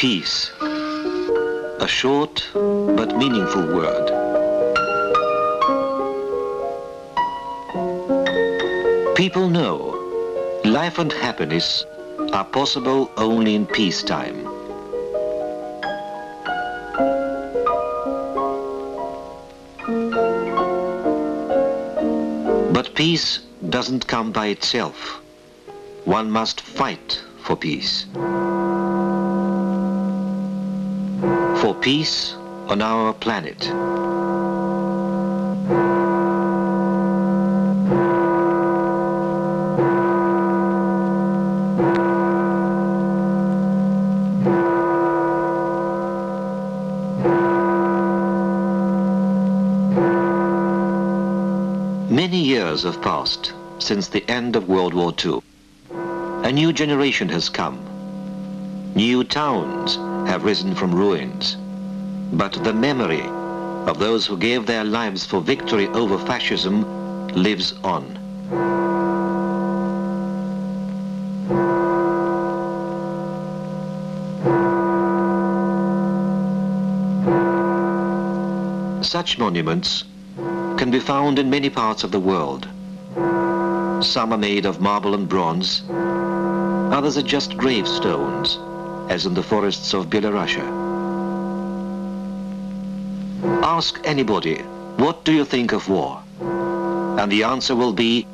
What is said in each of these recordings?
Peace. A short but meaningful word. People know life and happiness are possible only in peacetime. But peace doesn't come by itself. One must fight for peace. For peace on our planet. Many years have passed since the end of World War II. A new generation has come. New towns have risen from ruins. But the memory of those who gave their lives for victory over fascism lives on. Such monuments can be found in many parts of the world. Some are made of marble and bronze, others are just gravestones, as in the forests of Belarusia. Ask anybody, what do you think of war? And the answer will be,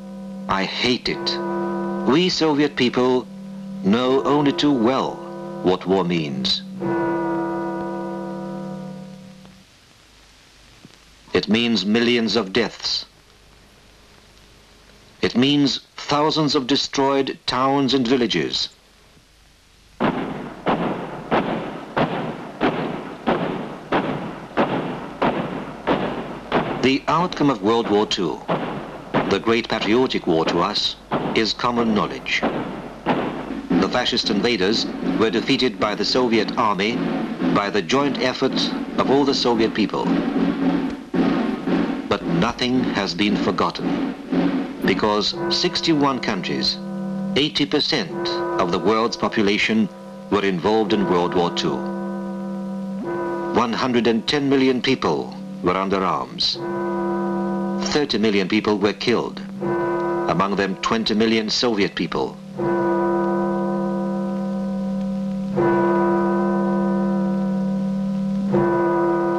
I hate it. We Soviet people know only too well what war means. It means millions of deaths. It means thousands of destroyed towns and villages. The outcome of World War II, the great patriotic war to us, is common knowledge. The fascist invaders were defeated by the Soviet army by the joint effort of all the Soviet people. But nothing has been forgotten, because 61 countries, 80% of the world's population, were involved in World War II. 110 million people were under arms. 30 million people were killed, among them 20 million Soviet people.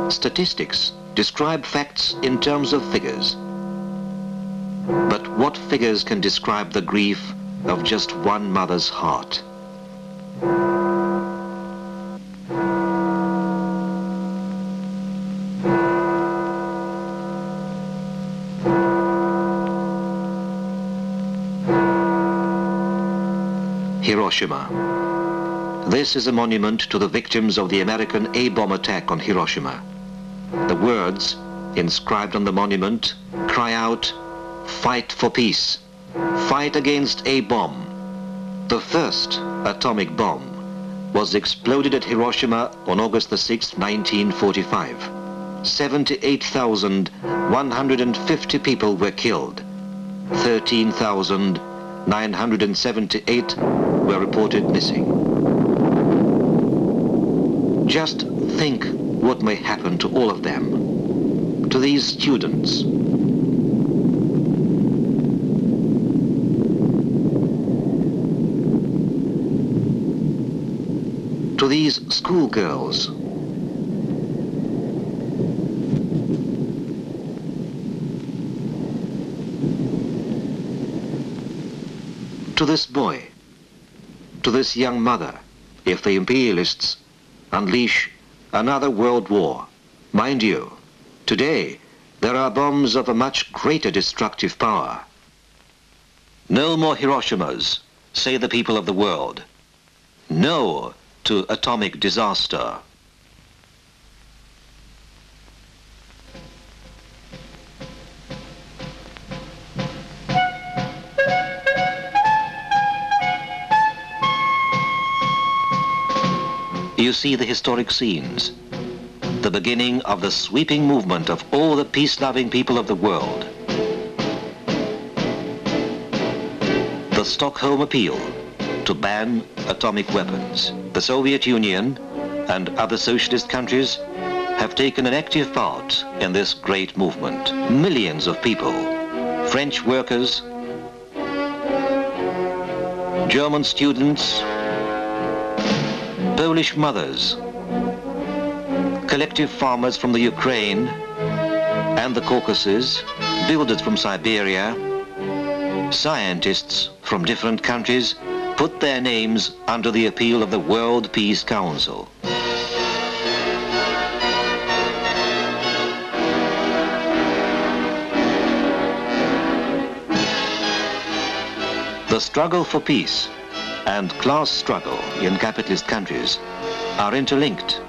Statistics describe facts in terms of figures. But what figures can describe the grief of just one mother's heart? Hiroshima. This is a monument to the victims of the American A-bomb attack on Hiroshima. The words inscribed on the monument cry out, "Fight for peace. Fight against A-bomb." The first atomic bomb was exploded at Hiroshima on August the 6th, 1945. 78,150 people were killed. 13,978 were reported missing. Just think what may happen to all of them, to these students, to these schoolgirls, to this boy, to this young mother, if the imperialists unleash another world war. Mind you, today there are bombs of a much greater destructive power. No more Hiroshimas, say the people of the world. No to atomic disaster. You see the historic scenes, the beginning of the sweeping movement of all the peace-loving people of the world. The Stockholm Appeal to ban atomic weapons. The Soviet Union and other socialist countries have taken an active part in this great movement. Millions of people, French workers, German students, Polish mothers, collective farmers from the Ukraine and the Caucasus, builders from Siberia, scientists from different countries put their names under the appeal of the World Peace Council. The struggle for peace and class struggle in capitalist countries are interlinked.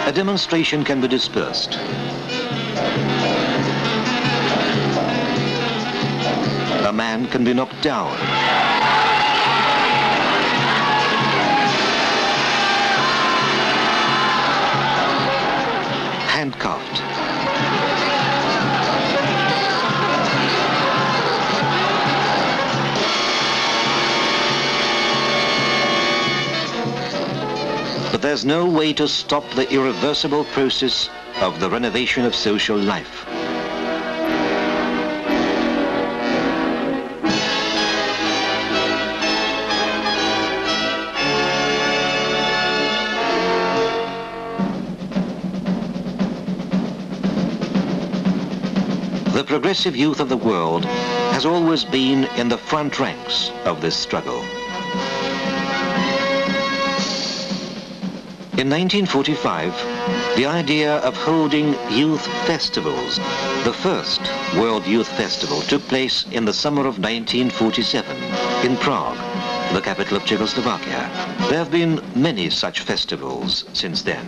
A demonstration can be dispersed. A man can be knocked down. Handcuffed. But there's no way to stop the irreversible process of the renovation of social life. The progressive youth of the world has always been in the front ranks of this struggle. In 1945, the idea of holding youth festivals, the first World Youth Festival, took place in the summer of 1947 in Prague, the capital of Czechoslovakia. There have been many such festivals since then,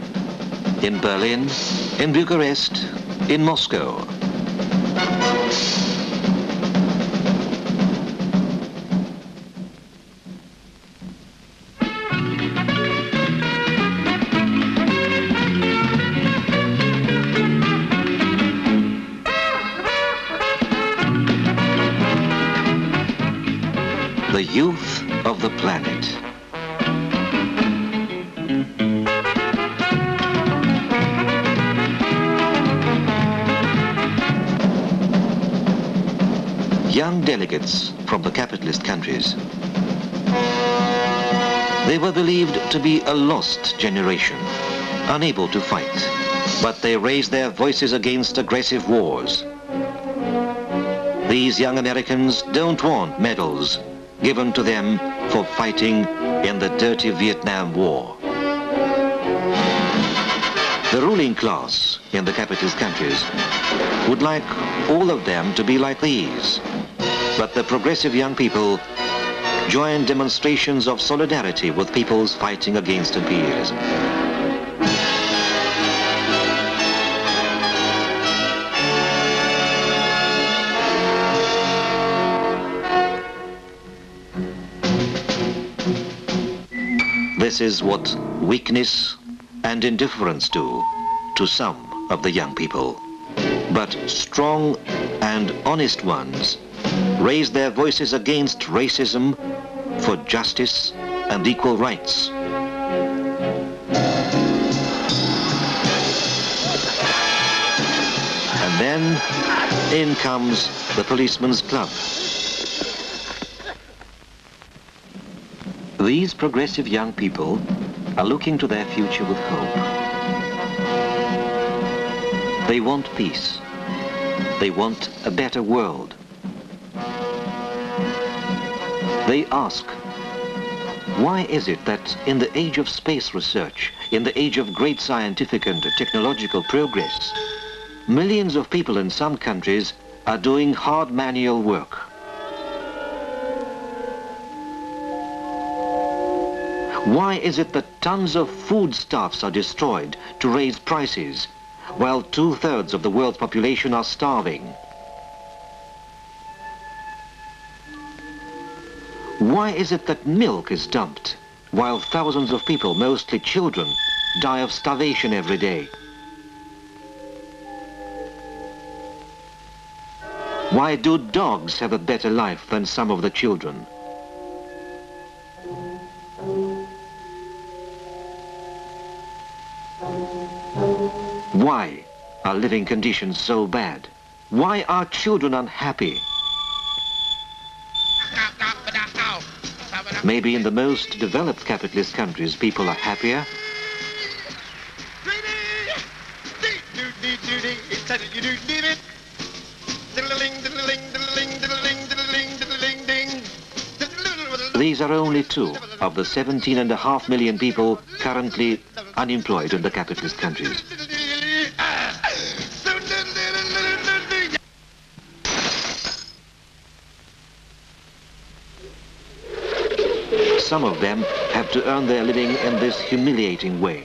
in Berlin, in Bucharest, in Moscow. The youth of the planet. Young delegates from the capitalist countries. They were believed to be a lost generation, unable to fight, but they raised their voices against aggressive wars. These young Americans don't want medals given to them for fighting in the dirty Vietnam War. The ruling class in the capitalist countries would like all of them to be like these, but the progressive young people joined demonstrations of solidarity with peoples fighting against imperialism. This is what weakness and indifference do to some of the young people. But strong and honest ones raise their voices against racism, for justice and equal rights. And then in comes the policeman's club. These progressive young people are looking to their future with hope. They want peace. They want a better world. They ask, why is it that in the age of space research, in the age of great scientific and technological progress, millions of people in some countries are doing hard manual work? Why is it that tons of foodstuffs are destroyed to raise prices, while 2/3 of the world's population are starving? Why is it that milk is dumped while thousands of people, mostly children, die of starvation every day? Why do dogs have a better life than some of the children? Why are living conditions so bad? Why are children unhappy? Maybe in the most developed capitalist countries people are happier. These are only two of the 17.5 million people currently unemployed in the capitalist countries. Some of them have to earn their living in this humiliating way.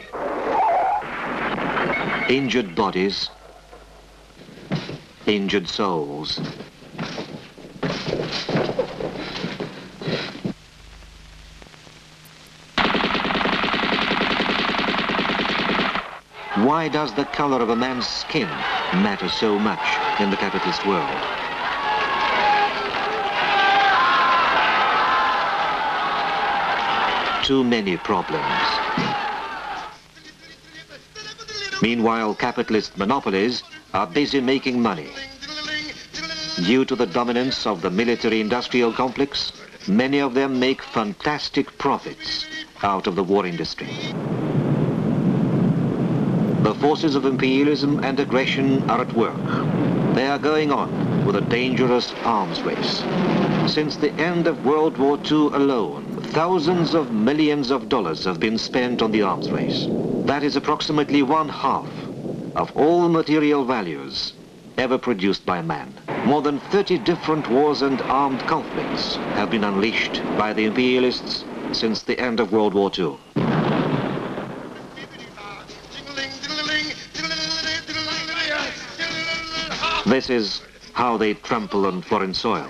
Injured bodies, injured souls. Why does the color of a man's skin matter so much in the capitalist world? Too many problems. Meanwhile, capitalist monopolies are busy making money. Due to the dominance of the military-industrial complex, many of them make fantastic profits out of the war industry. The forces of imperialism and aggression are at work. They are going on with a dangerous arms race. Since the end of World War II alone, thousands of millions of dollars have been spent on the arms race. That is approximately 1/2 of all material values ever produced by man. More than 30 different wars and armed conflicts have been unleashed by the imperialists since the end of World War II. This is how they trample on foreign soil.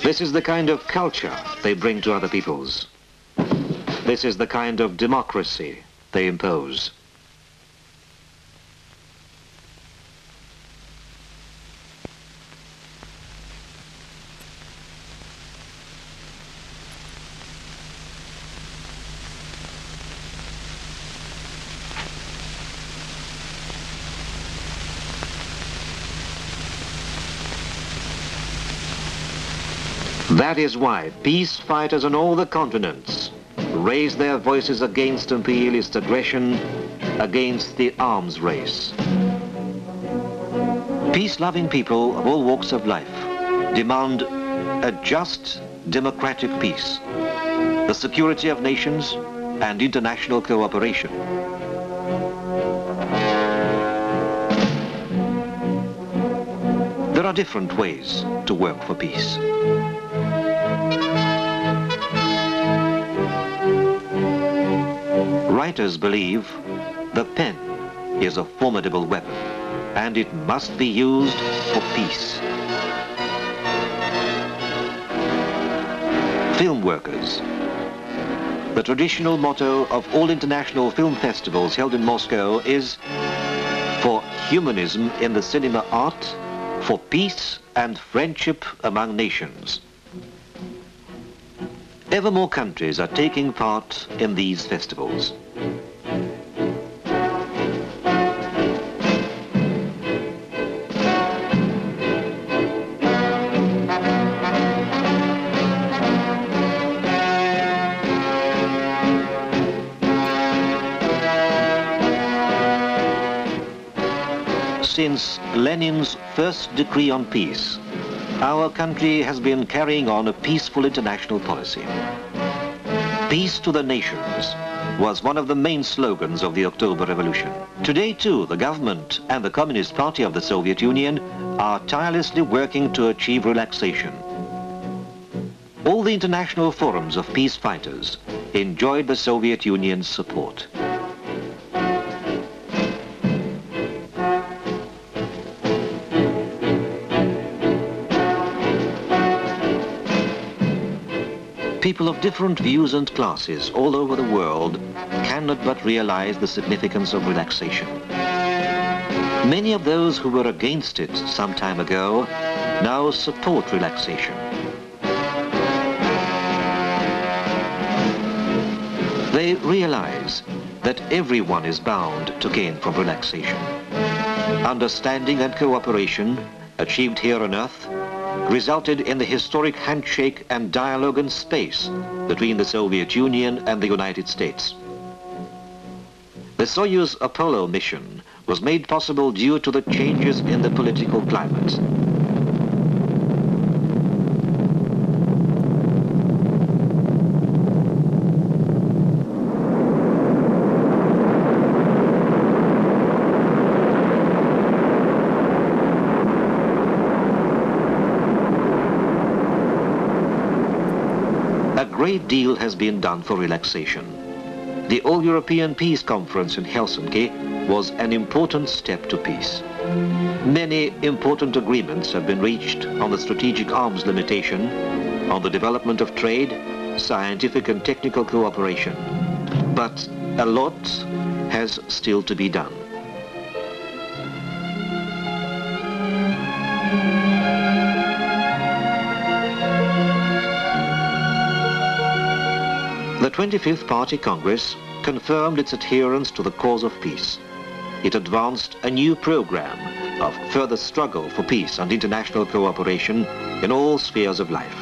This is the kind of culture they bring to other peoples. This is the kind of democracy they impose. That is why peace fighters on all the continents raise their voices against imperialist aggression, against the arms race. Peace-loving people of all walks of life demand a just, democratic peace, the security of nations, and international cooperation. There are different ways to work for peace. Writers believe the pen is a formidable weapon, and it must be used for peace. Film workers. The traditional motto of all international film festivals held in Moscow is for humanism in the cinema art, for peace and friendship among nations. Ever more countries are taking part in these festivals. Since Lenin's first decree on peace, our country has been carrying on a peaceful international policy. Peace to the nations was one of the main slogans of the October Revolution. Today, too, the government and the Communist Party of the Soviet Union are tirelessly working to achieve relaxation. All the international forums of peace fighters enjoyed the Soviet Union's support. People of different views and classes all over the world cannot but realize the significance of relaxation. Many of those who were against it some time ago now support relaxation. They realize that everyone is bound to gain from relaxation. Understanding and cooperation, achieved here on Earth, resulted in the historic handshake and dialogue in space between the Soviet Union and the United States. The Soyuz Apollo mission was made possible due to the changes in the political climate. A great deal has been done for relaxation. The All-European Peace Conference in Helsinki was an important step to peace. Many important agreements have been reached on the strategic arms limitation, on the development of trade, scientific and technical cooperation. But a lot has still to be done. The 25th Party Congress confirmed its adherence to the cause of peace. It advanced a new program of further struggle for peace and international cooperation in all spheres of life.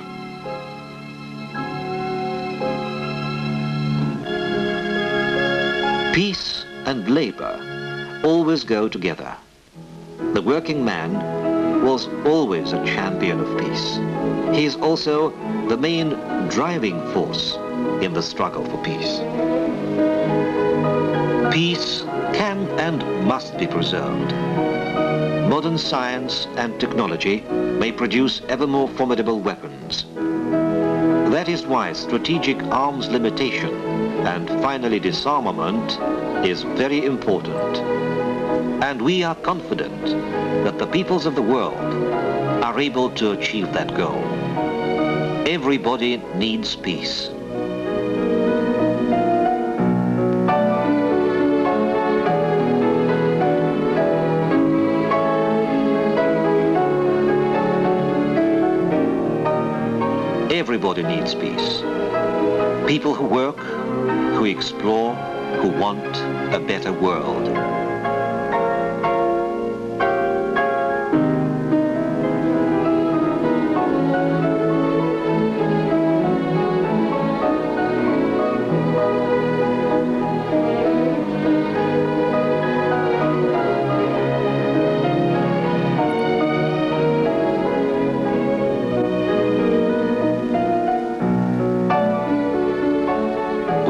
Peace and labor always go together. The working man was always a champion of peace. He is also the main driving force in the struggle for peace. Peace can and must be preserved. Modern science and technology may produce ever more formidable weapons. That is why strategic arms limitation and finally disarmament is very important. And we are confident that the peoples of the world are able to achieve that goal. Everybody needs peace. Everybody needs peace. People who work, who explore, who want a better world.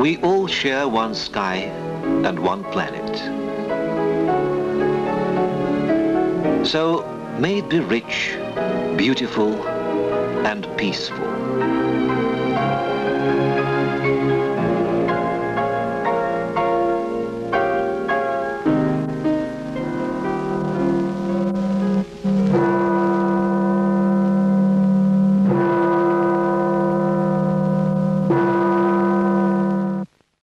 We all share one sky and one planet. So may it be rich, beautiful, and peaceful.